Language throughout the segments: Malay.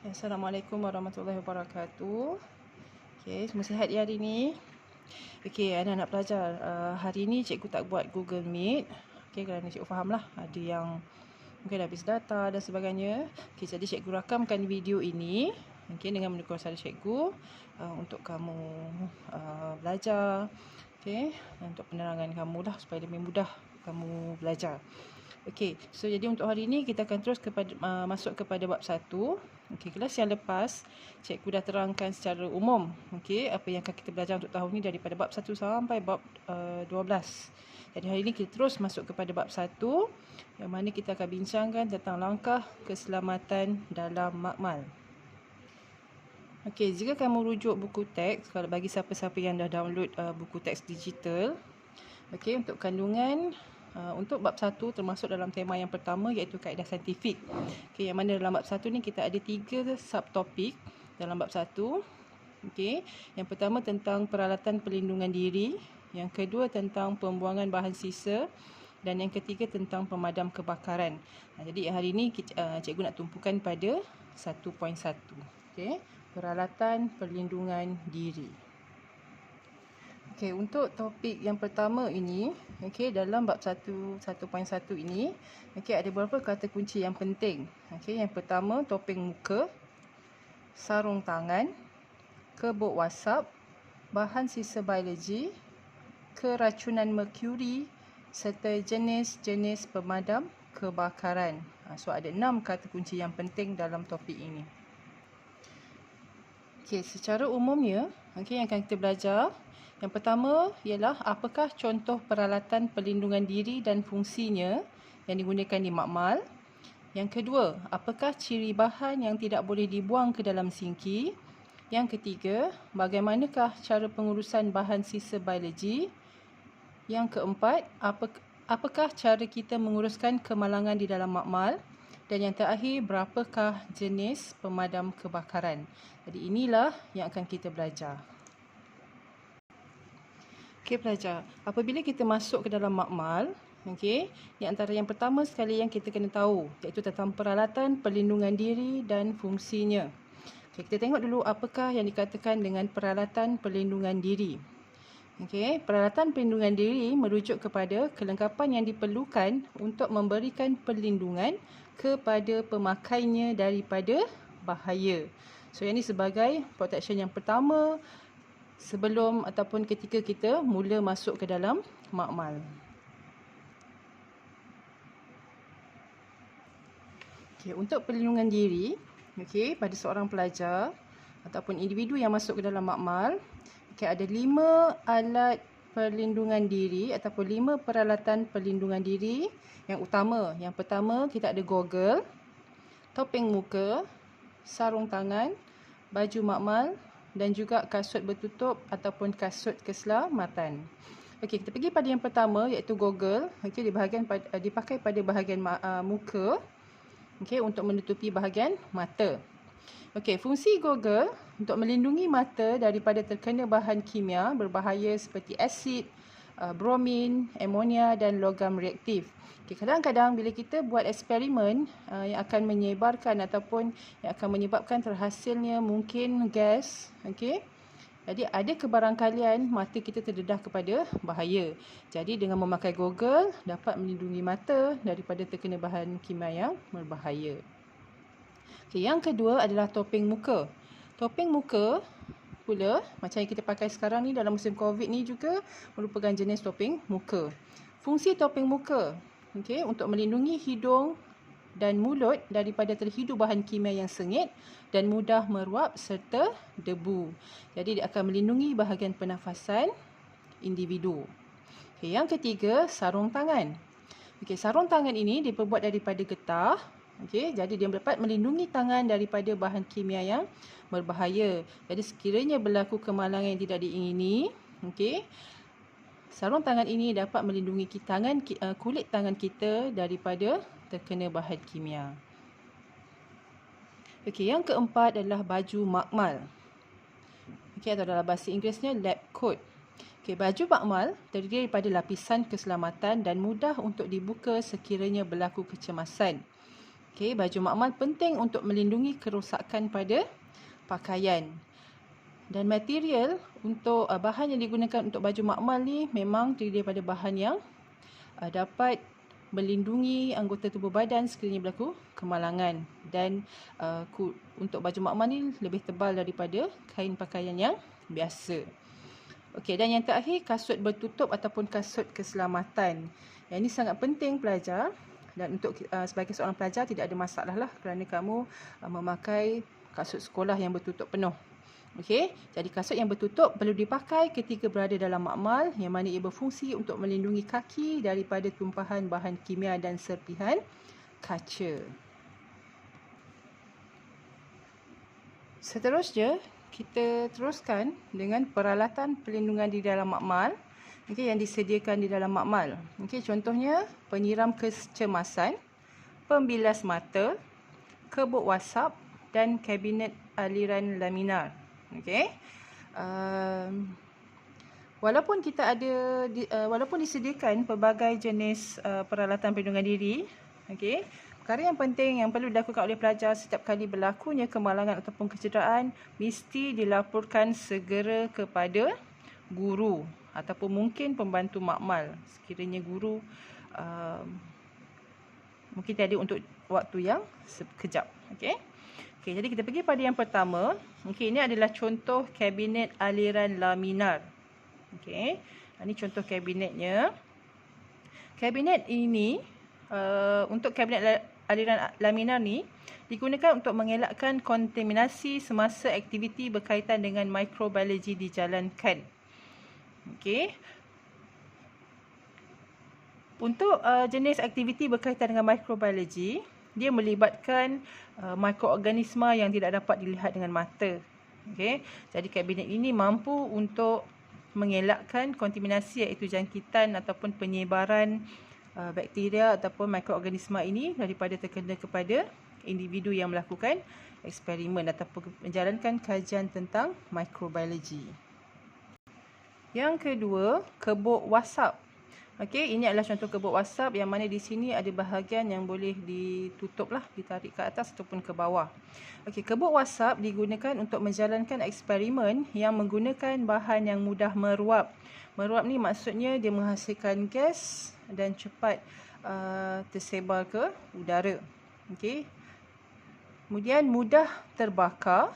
Assalamualaikum warahmatullahi wabarakatuh. Okey, semua sihat ya hari ni? Okey, anak-anak pelajar, hari ni cikgu tak buat Google Meet. Okey, kerana cikgu fahamlah ada yang mungkin habis data dan sebagainya. Okey, jadi cikgu rakamkan video ini mungkin dengan mendukung suara cikgu untuk kamu belajar. Okey, untuk penerangan kamu lah supaya lebih mudah kamu belajar. Okey, so jadi untuk hari ini kita akan terus masuk kepada bab 1. Okey, kelas yang lepas cikgu dah terangkan secara umum okey apa yang akan kita belajar untuk tahun ni daripada bab 1 sampai bab 12. Jadi hari ini kita terus masuk kepada bab 1 yang mana kita akan bincangkan tentang langkah keselamatan dalam makmal. Okey, jika kamu rujuk buku teks, kalau bagi siapa-siapa yang dah download buku teks digital, okey, untuk kandungan untuk bab 1 termasuk dalam tema yang pertama iaitu kaedah saintifik. Okey, yang mana dalam bab 1 ni kita ada 3 subtopik dalam bab 1. Okey, yang pertama tentang peralatan perlindungan diri, yang kedua tentang pembuangan bahan sisa dan yang ketiga tentang pemadam kebakaran. Jadi hari ini cikgu nak tumpukan pada 1.1. Okey, peralatan perlindungan diri. Okey, untuk topik yang pertama ini, okey, dalam bab 1.1 ini, okey, ada beberapa kata kunci yang penting. Okey, yang pertama topeng muka, sarung tangan, kebok wasap, bahan sisa biologi, keracunan merkuri serta jenis-jenis pemadam kebakaran. So ada 6 kata kunci yang penting dalam topik ini. Okey, secara umumnya, okey, yang akan kita belajar, yang pertama ialah apakah contoh peralatan perlindungan diri dan fungsinya yang digunakan di makmal. Yang kedua, apakah ciri bahan yang tidak boleh dibuang ke dalam sinki. Yang ketiga, bagaimanakah cara pengurusan bahan sisa biologi. Yang keempat, apakah cara kita menguruskan kemalangan di dalam makmal. Dan yang terakhir, berapakah jenis pemadam kebakaran. Jadi inilah yang akan kita belajar. Okey pelajar, apabila kita masuk ke dalam makmal, okey, di antara yang pertama sekali yang kita kena tahu iaitu tentang peralatan perlindungan diri dan fungsinya. Okey, kita tengok dulu apakah yang dikatakan dengan peralatan perlindungan diri. Okey, peralatan perlindungan diri merujuk kepada kelengkapan yang diperlukan untuk memberikan perlindungan kepada pemakainya daripada bahaya. So yang ini sebagai protection yang pertama sebelum ataupun ketika kita mula masuk ke dalam makmal. Okey, untuk perlindungan diri, okey, pada seorang pelajar ataupun individu yang masuk ke dalam makmal, okey, ada 5 alat perlindungan diri ataupun 5 peralatan perlindungan diri yang utama. Yang pertama, kita ada goggle, topeng muka, sarung tangan, baju makmal dan juga kasut bertutup ataupun kasut keselamatan. Okey, kita pergi pada yang pertama iaitu goggle. Okey, dipakai pada bahagian muka. Okey, untuk menutupi bahagian mata. Okey, fungsi goggle untuk melindungi mata daripada terkena bahan kimia berbahaya seperti asid, bromin, amonia dan logam reaktif. Okay, kadang-kadang bila kita buat eksperimen yang akan menyebarkan ataupun yang akan menyebabkan terhasilnya mungkin gas, okey. Jadi ada kebarangkalian mata kita terdedah kepada bahaya. Jadi dengan memakai goggle dapat melindungi mata daripada terkena bahan kimia yang berbahaya. Okay, yang kedua adalah topeng muka. Topeng muka pula macam yang kita pakai sekarang ni dalam musim COVID ni juga merupakan jenis topeng muka. Fungsi topeng muka, okey, untuk melindungi hidung dan mulut daripada terhidu bahan kimia yang sengit dan mudah meruap serta debu. Jadi dia akan melindungi bahagian pernafasan individu. Okay, yang ketiga, sarung tangan. Okay, sarung tangan ini diperbuat daripada getah. Okay, jadi dia dapat melindungi tangan daripada bahan kimia yang berbahaya. Jadi sekiranya berlaku kemalangan yang tidak diingini, okay, sarung tangan ini dapat melindungi kulit tangan kita daripada terkena bahan kimia. Okey, yang keempat adalah baju makmal. Okey, atau dalam bahasa Inggerisnya lab coat. Okey, baju makmal terdiri daripada lapisan keselamatan dan mudah untuk dibuka sekiranya berlaku kecemasan. Okey, baju makmal penting untuk melindungi kerosakan pada pakaian. Dan material untuk bahan yang digunakan untuk baju makmal ni memang terdiri daripada bahan yang dapat melindungi anggota tubuh badan sekiranya berlaku kemalangan. Dan untuk baju makmal ni lebih tebal daripada kain pakaian yang biasa. Okey, dan yang terakhir, kasut bertutup ataupun kasut keselamatan. Yang ini sangat penting pelajar, dan untuk sebagai seorang pelajar tidak ada masalah lah kerana kamu memakai kasut sekolah yang bertutup penuh. Okey, jadi kasut yang bertutup perlu dipakai ketika berada dalam makmal, yang mana ia berfungsi untuk melindungi kaki daripada tumpahan bahan kimia dan serpihan kaca. Seterusnya, kita teruskan dengan peralatan pelindungan di dalam makmal, yang disediakan di dalam makmal. Contohnya penyiram kecemasan, pembilas mata, kebuk wasap dan kabinet aliran laminar. Walaupun walaupun disediakan pelbagai jenis peralatan perlindungan diri, perkara yang penting yang perlu dilakukan oleh pelajar setiap kali berlakunya kemalangan ataupun kecederaan mesti dilaporkan segera kepada guru ataupun mungkin pembantu makmal sekiranya guru mungkin tiada untuk waktu yang sekejap. Jadi kita pergi pada yang pertama. Ini adalah contoh kabinet aliran laminar. Ini contoh kabinetnya. Kabinet ini untuk kabinet aliran laminar ni digunakan untuk mengelakkan kontaminasi semasa aktiviti berkaitan dengan mikrobiologi dijalankan. Untuk jenis aktiviti berkaitan dengan mikrobiologi, dia melibatkan mikroorganisma yang tidak dapat dilihat dengan mata. Jadi kabinet ini mampu untuk mengelakkan kontaminasi iaitu jangkitan ataupun penyebaran bakteria ataupun mikroorganisma ini daripada terkena kepada individu yang melakukan eksperimen ataupun menjalankan kajian tentang mikrobiologi. Yang kedua, kebuk wasap. Ini adalah contoh kebuk wasap yang mana di sini ada bahagian yang boleh ditutup lah, ditarik ke atas ataupun ke bawah. Kebuk wasap digunakan untuk menjalankan eksperimen yang menggunakan bahan yang mudah meruap. Meruap ni maksudnya dia menghasilkan gas dan cepat tersebar ke udara. Kemudian mudah terbakar,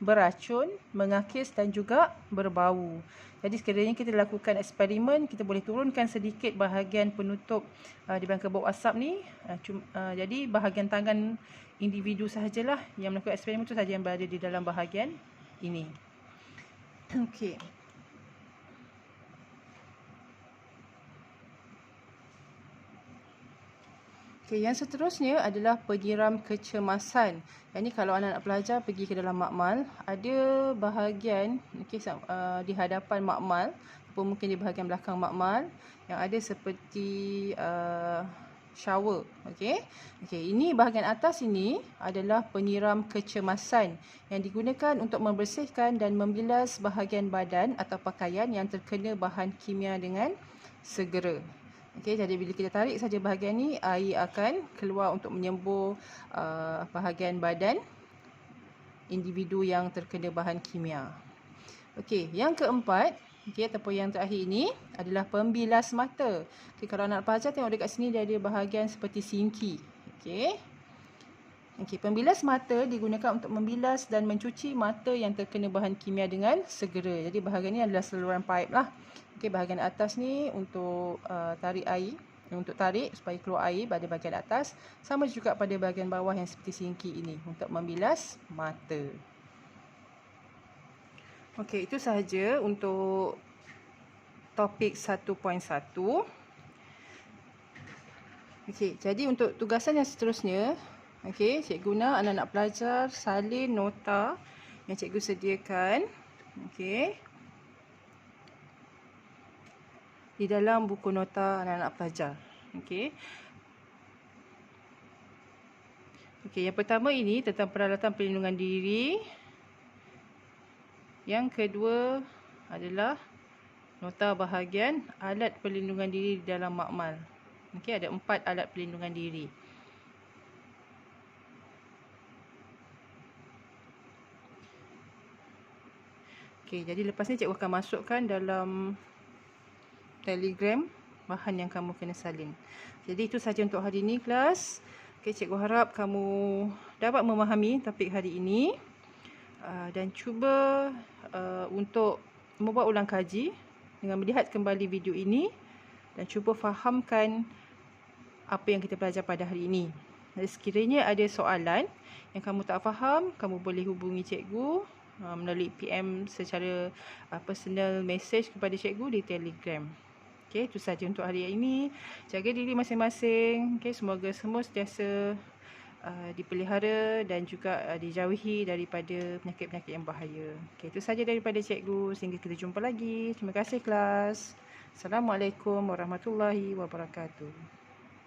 beracun, mengakis dan juga berbau. Jadi sekiranya kita lakukan eksperimen, kita boleh turunkan sedikit bahagian penutup di dalam kebuk wasap ni. Jadi bahagian tangan individu sahajalah yang melakukan eksperimen itu sahaja yang berada di dalam bahagian ini. Yang seterusnya adalah penyiram kecemasan. Ini kalau anak-anak pelajar pergi ke dalam makmal, ada bahagian di hadapan makmal ataupun mungkin di bahagian belakang makmal yang ada seperti shower. Ini bahagian atas ini adalah penyiram kecemasan yang digunakan untuk membersihkan dan membilas bahagian badan atau pakaian yang terkena bahan kimia dengan segera. Jadi bila kita tarik saja bahagian ni, air akan keluar untuk menyembur bahagian badan individu yang terkena bahan kimia. Yang keempat, ataupun yang terakhir ini adalah pembilas mata. Kalau anak pelajar tengok dekat sini, dia ada bahagian seperti sinki. Pembilas mata digunakan untuk membilas dan mencuci mata yang terkena bahan kimia dengan segera. Jadi bahagian ini adalah saluran pipe lah. Bahagian atas ni untuk tarik air, untuk tarik supaya keluar air pada bahagian atas. Sama juga pada bahagian bawah yang seperti sinki ini untuk membilas mata. Itu sahaja untuk topik 1.1. Jadi untuk tugasan yang seterusnya, cikgu guna anak-anak pelajar salin nota yang cikgu sediakan. Di dalam buku nota anak-anak pelajar. Yang pertama ini tentang peralatan perlindungan diri. Yang kedua adalah nota bahagian alat perlindungan diri di dalam makmal. Ada 4 alat perlindungan diri. Okey, jadi lepas ni cikgu akan masukkan dalam Telegram bahan yang kamu kena salin. Jadi itu saja untuk hari ini kelas. Okey, cikgu harap kamu dapat memahami topik hari ini dan cuba untuk membuat ulang kaji dengan melihat kembali video ini dan cuba fahamkan apa yang kita belajar pada hari ini. Jadi sekiranya ada soalan yang kamu tak faham, kamu boleh hubungi cikgu melalui PM secara personal message kepada cikgu di Telegram. Okey, itu saja untuk hari ini. Jaga diri masing-masing. Okey, semoga semua sentiasa dipelihara dan juga dijauhi daripada penyakit-penyakit yang bahaya. Okey, itu saja daripada cikgu. Sehingga kita jumpa lagi. Terima kasih kelas. Assalamualaikum warahmatullahi wabarakatuh.